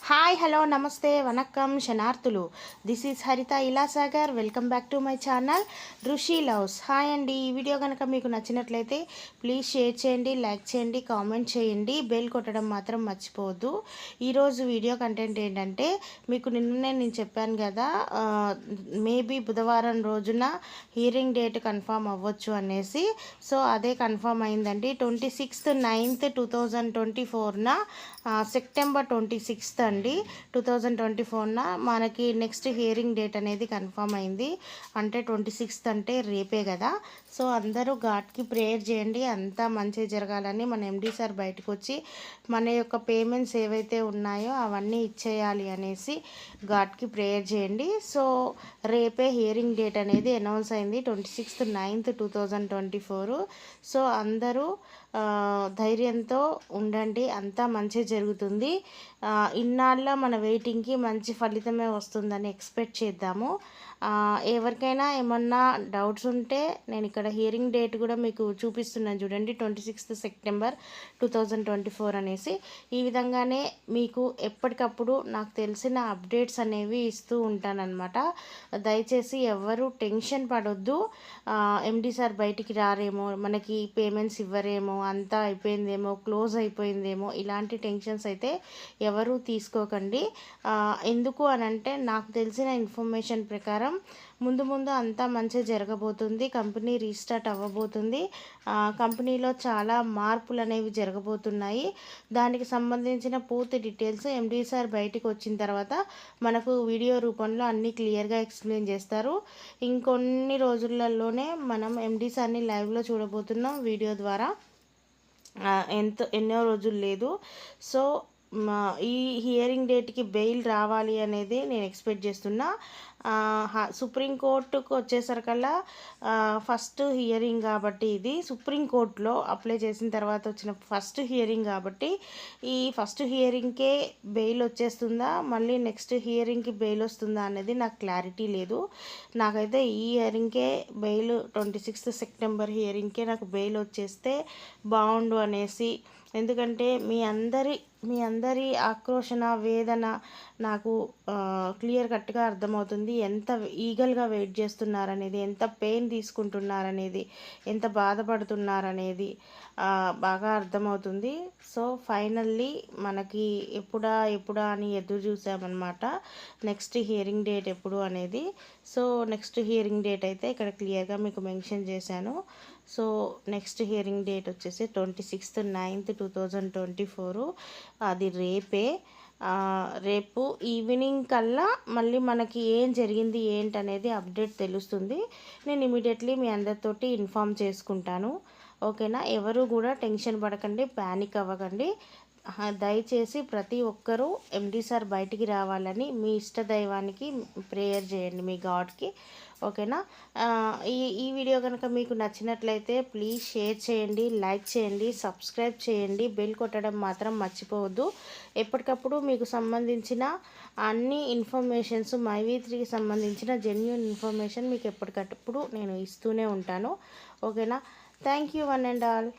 Hi hello నమస్తే vanakkam శనార్థులు. This is Haritha ఇలాసాగర్. Welcome back to my channel Rishi loves. Hi అండి. ఈ వీడియో కనుక మీకు నచ్చినట్లయితే ప్లీజ్ షేర్ చేయండి, లైక్ చేయండి, కామెంట్ చేయండి, బెల్ కొట్టడం మాత్రం మర్చిపోవద్దు. ఈరోజు వీడియో కంటెంట్ ఏంటంటే, మీకు నిన్ననే నేను చెప్పాను కదా, మేబీ బుధవారం రోజున హియరింగ్ డేట్ కన్ఫామ్ అవ్వచ్చు అనేసి. సో అదే కన్ఫామ్ అయిందండి. 26/9/2024న సెప్టెంబర్ 26th అండి 2024న మనకి నెక్స్ట్ హియరింగ్ డేట్ అనేది కన్ఫామ్ అయింది. అంటే 26th అంటే రేపే కదా. సో అందరూ గాడ్కి ప్రేయర్ చేయండి, అంతా మంచి జరగాలని. మన ఎండి సార్ బయటకు వచ్చి మన యొక్క పేమెంట్స్ ఏవైతే ఉన్నాయో అవన్నీ ఇచ్చేయాలి అనేసి గాడ్కి ప్రేయర్ చేయండి. సో రేపే హియరింగ్ డేట్ అనేది అనౌన్స్ అయింది, 26/9/2024. సో అందరూ ధైర్యంతో ఉండండి, అంతా మంచి జరుగుతుంది. ఇన్నాళ్ళ మన వెయిటింగ్కి మంచి ఫలితమే వస్తుందని ఎక్స్పెక్ట్ చేద్దాము. ఎవరికైనా ఏమన్నా డౌట్స్ ఉంటే నేను ఇక్కడ హియరింగ్ డేట్ కూడా మీకు చూపిస్తున్నాను చూడండి, 26th సెప్టెంబర్ 2024 అనేసి. ఈ విధంగానే మీకు ఎప్పటికప్పుడు నాకు తెలిసిన అప్డేట్స్ అనేవి ఇస్తూ ఉంటానన్నమాట. దయచేసి ఎవరు టెన్షన్ పడొద్దు. ఎండి సార్ బయటికి రారేమో, మనకి పేమెంట్స్ ఇవ్వరేమో, అంతా అయిపోయిందేమో, క్లోజ్ అయిపోయిందేమో, ఇలాంటి టెన్షన్స్ అయితే ఎవరు తీసుకోకండి. ఎందుకు అనంటే, నాకు తెలిసిన ఇన్ఫర్మేషన్ ప్రకారం ముందు ముందు అంతా మంచి జరగబోతుంది. కంపెనీ రీస్టార్ట్ అవ్వబోతుంది. కంపెనీలో చాలా మార్పులు అనేవి జరగబోతున్నాయి. దానికి సంబంధించిన పూర్తి డీటెయిల్స్ ఎండి సార్ బయటికి వచ్చిన తర్వాత మనకు వీడియో రూపంలో అన్నీ క్లియర్గా ఎక్స్ప్లెయిన్ చేస్తారు. ఇంకొన్ని రోజులలోనే మనం ఎండి సార్ని లైవ్లో చూడబోతున్నాం వీడియో ద్వారా. ఎన్నో రోజులు లేదు. సో ఈ హియరింగ్ డేట్కి బెయిల్ రావాలి అనేది నేను ఎక్స్పెక్ట్ చేస్తున్నా. సుప్రీంకోర్టుకు వచ్చేసరికల్లా ఫస్ట్ హియరింగ్ కాబట్టి, ఇది సుప్రీంకోర్టులో అప్లై చేసిన తర్వాత వచ్చిన ఫస్ట్ హియరింగ్ కాబట్టి, ఈ ఫస్ట్ హియరింగ్కే బెయిల్ వచ్చేస్తుందా, మళ్ళీ నెక్స్ట్ హియరింగ్కి బెయిల్ వస్తుందా అనేది నాకు క్లారిటీ లేదు. నాకైతే ఈ హియరింగ్కే బెయిల్, 26th సెప్టెంబర్ హియరింగ్కే నాకు బెయిల్ వచ్చేస్తే బాగుండు అనేసి. ఎందుకంటే మీ అందరి ఆక్రోషణ, వేదన నాకు క్లియర్ కట్గా అర్థమవుతుంది. ఎంత ఈగల్గా వెయిట్ చేస్తున్నారనేది, ఎంత పెయిన్ తీసుకుంటున్నారనేది, ఎంత బాధపడుతున్నారనేది బాగా అర్థమవుతుంది. సో ఫైనల్లీ మనకి ఎప్పుడా అని ఎదురు చూసామన్నమాట, నెక్స్ట్ హియరింగ్ డేట్ ఎప్పుడు అనేది. సో నెక్స్ట్ హియరింగ్ డేట్ అయితే ఇక్కడ క్లియర్గా మీకు మెన్షన్ చేశాను. సో నెక్స్ట్ హియరింగ్ డేట్ వచ్చేసి 26/9/2024. అది రేపే. రేపు ఈవినింగ్ కల్లా మళ్ళీ మనకి ఏం జరిగింది ఏంటనేది అప్డేట్ తెలుస్తుంది. నేను ఇమీడియట్లీ మీ అందరితోటి ఇన్ఫామ్ చేసుకుంటాను. ఓకేనా. ఎవరు కూడా టెన్షన్ పడకండి, ప్యానిక్ అవ్వకండి. దయచేసి ప్రతి ఒక్కరూ ఎండి సార్ బయటికి రావాలని మీ ఇష్ట దైవానికి ప్రేయర్ చేయండి, మీ గాడ్కి. ఓకేనా. ఈ వీడియో కనుక మీకు నచ్చినట్లయితే ప్లీజ్ షేర్ చేయండి, లైక్ చేయండి, సబ్స్క్రైబ్ చేయండి, బెల్ కొట్టడం మాత్రం మర్చిపోవద్దు. ఎప్పటికప్పుడు మీకు సంబంధించిన అన్ని ఇన్ఫర్మేషన్స్, మైవీ3కి సంబంధించిన జెన్యూన్ ఇన్ఫర్మేషన్ మీకు ఎప్పటికప్పుడు నేను ఇస్తూనే ఉంటాను. ఓకేనా. Thank you one and all.